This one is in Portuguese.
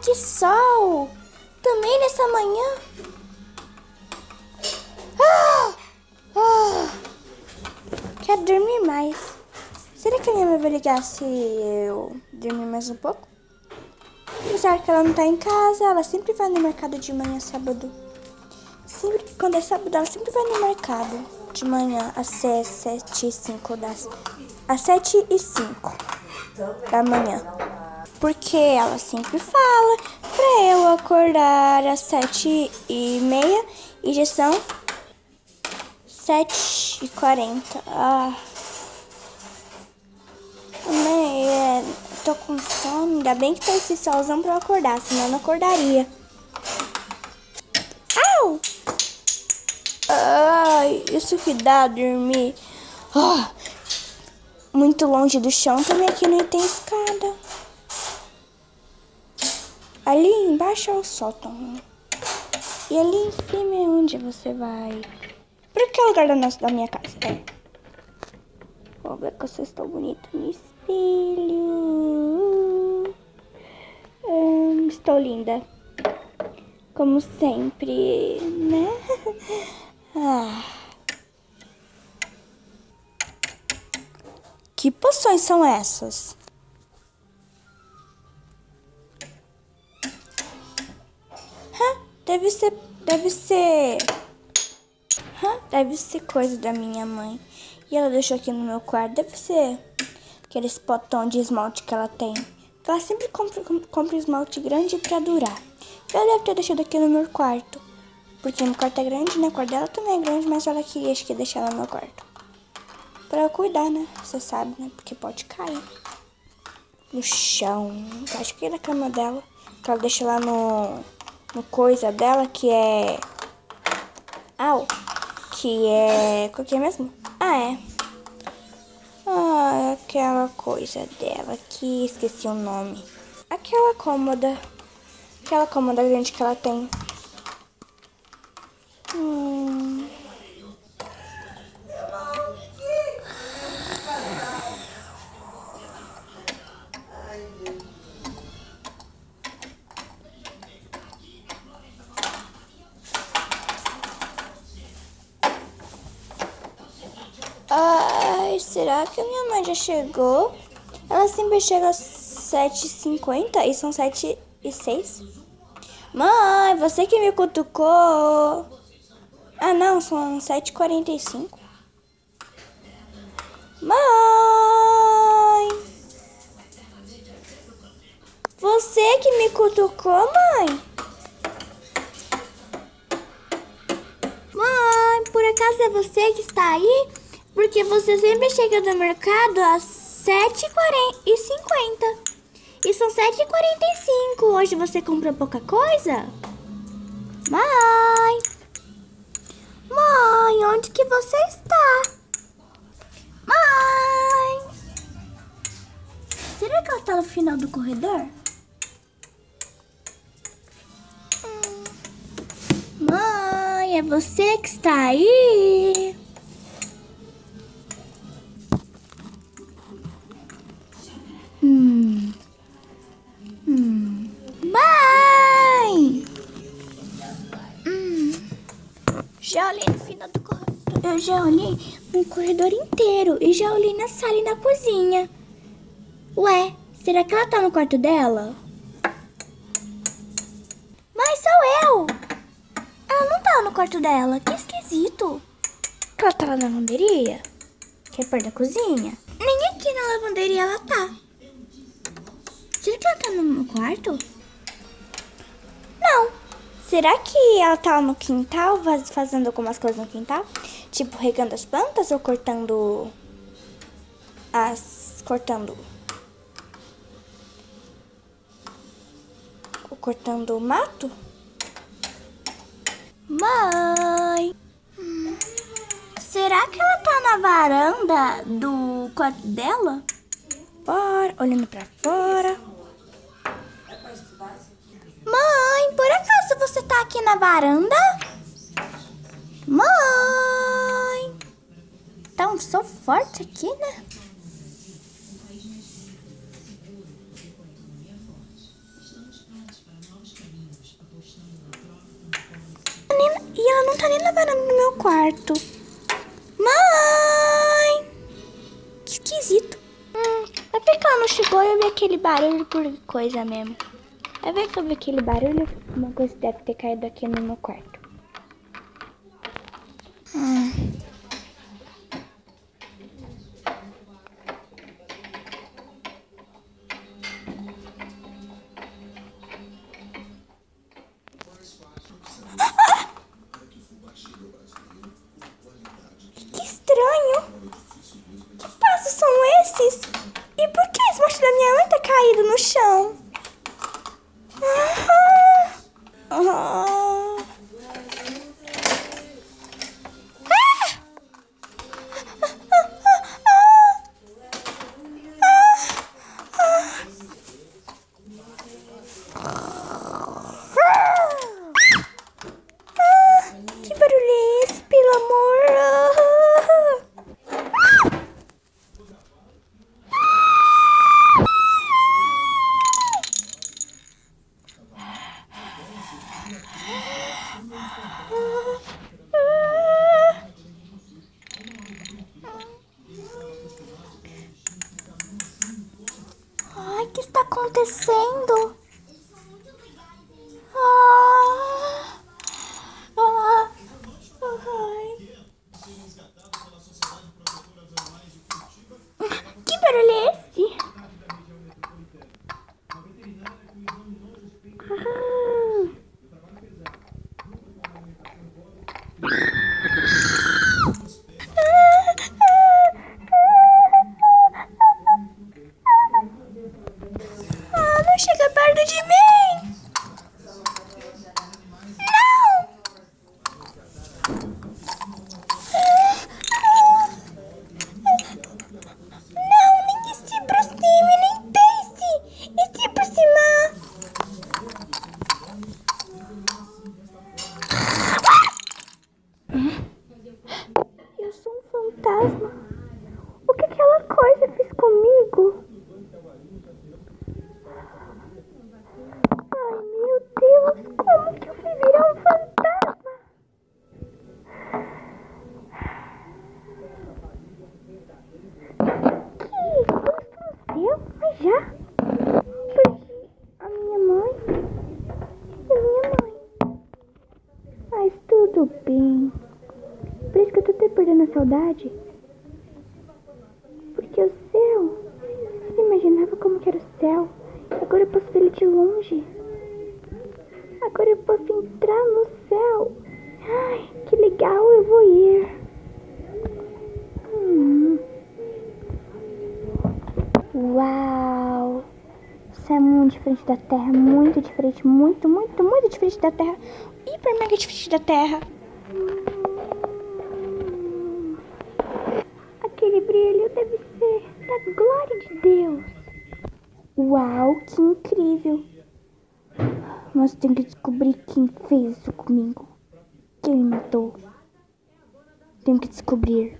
que sol! Também nessa manhã. Quero dormir mais. Será que a minha mãe vai ligar se eu dormir mais um pouco? Apesar que ela não tá em casa, ela sempre vai no mercado de manhã, sábado. Sempre, quando é sábado, ela sempre vai no mercado de manhã, às 7h05 às 7h05 da manhã. Porque ela sempre fala pra eu acordar às 7h30 e já são 7h40. Tô com sono, ainda bem que tá esse solzão pra eu acordar, senão eu não acordaria. Au! Ai, isso que dá dormir. Muito longe do chão, também aqui não tem escada. Ali embaixo é o sótão. E ali em cima é onde você vai. Pra que lugar da minha casa? Vou ver que vocês estão bonitos no espelho. Estou linda. Como sempre, né? Que poções são essas? Deve ser coisa da minha mãe. E ela deixou aqui no meu quarto. Deve ser aqueles potão de esmalte que ela tem. Ela sempre compra esmalte grande pra durar. Ela deve ter deixado aqui no meu quarto. Porque meu quarto é grande, né? O quarto dela também é grande, mas ela queria, acho que, deixar no meu quarto. Pra eu cuidar, né? Você sabe, né? Porque pode cair no chão. Acho que é da cama dela. Que ela deixa lá no coisa dela, que é... Qual que é mesmo? Aquela coisa dela que esqueci o nome. Aquela cômoda grande que ela tem. Será que a minha mãe já chegou? Ela sempre chega às 7h50 e são 7h06. Mãe, você que me cutucou. Não, são 7h45. Mãe! Você que me cutucou, mãe? Mãe, por acaso é você que está aí? Porque você sempre chega no mercado às 7h50. E são 7h45. Hoje você comprou pouca coisa? Mãe! Mãe, onde que você está? Mãe! Será que ela está no final do corredor? Mãe, é você que está aí? Mãe! Já olhei no final do corredor. Eu já olhei no corredor inteiro e já olhei na sala e na cozinha. Ué, será que ela tá no quarto dela? Mas sou eu! Ela não tá no quarto dela, que esquisito. Ela tá lá na lavanderia? Que é perto da cozinha? Nem aqui na lavanderia ela tá. Será que ela tá no meu quarto? Não. Será que ela tá lá no quintal, fazendo algumas coisas no quintal? Tipo, regando as plantas ou cortando o mato? Mãe! Será que ela tá na varanda do quarto dela? Bora, olhando pra fora. Mãe, por acaso você tá aqui na varanda? Mãe! Tá um sol forte aqui, né? tá nem na varanda do meu quarto. Mãe! Que esquisito. Vai ver que ela não chegou e eu vi aquele barulho por coisa mesmo. Vai ver que eu vi aquele barulho, uma coisa deve ter caído aqui no meu quarto. Que estranho. Que passos são esses? E por que esse macho da minha mãe tá caído no chão? Que barulho é esse, pelo amor? Ai, o que está acontecendo? Que barulho é esse? Não chega perto de mim! Não, nem se aproxime, nem pense! E se aproximar! Eu sou um fantasma. O que aquela coisa fez comigo? Ai, meu Deus, como que eu fui virar um fantasma? Que susto no céu, mas já? Perdi a minha mãe e a minha mãe. Mas tudo bem. Por isso que eu tô até perdendo a saudade. Porque o céu, eu imaginava como que era o céu. Agora eu posso ver ele de longe. Agora eu posso entrar no céu. Ai, que legal, eu vou ir. Uau! O céu é muito diferente da Terra. Muito diferente. Muito, muito, muito diferente da Terra. Hiper mega diferente da Terra. Aquele brilho deve ser da glória de Deus. Uau, que incrível. Mas tem que descobrir quem fez isso comigo. Quem me matou. Tenho que descobrir.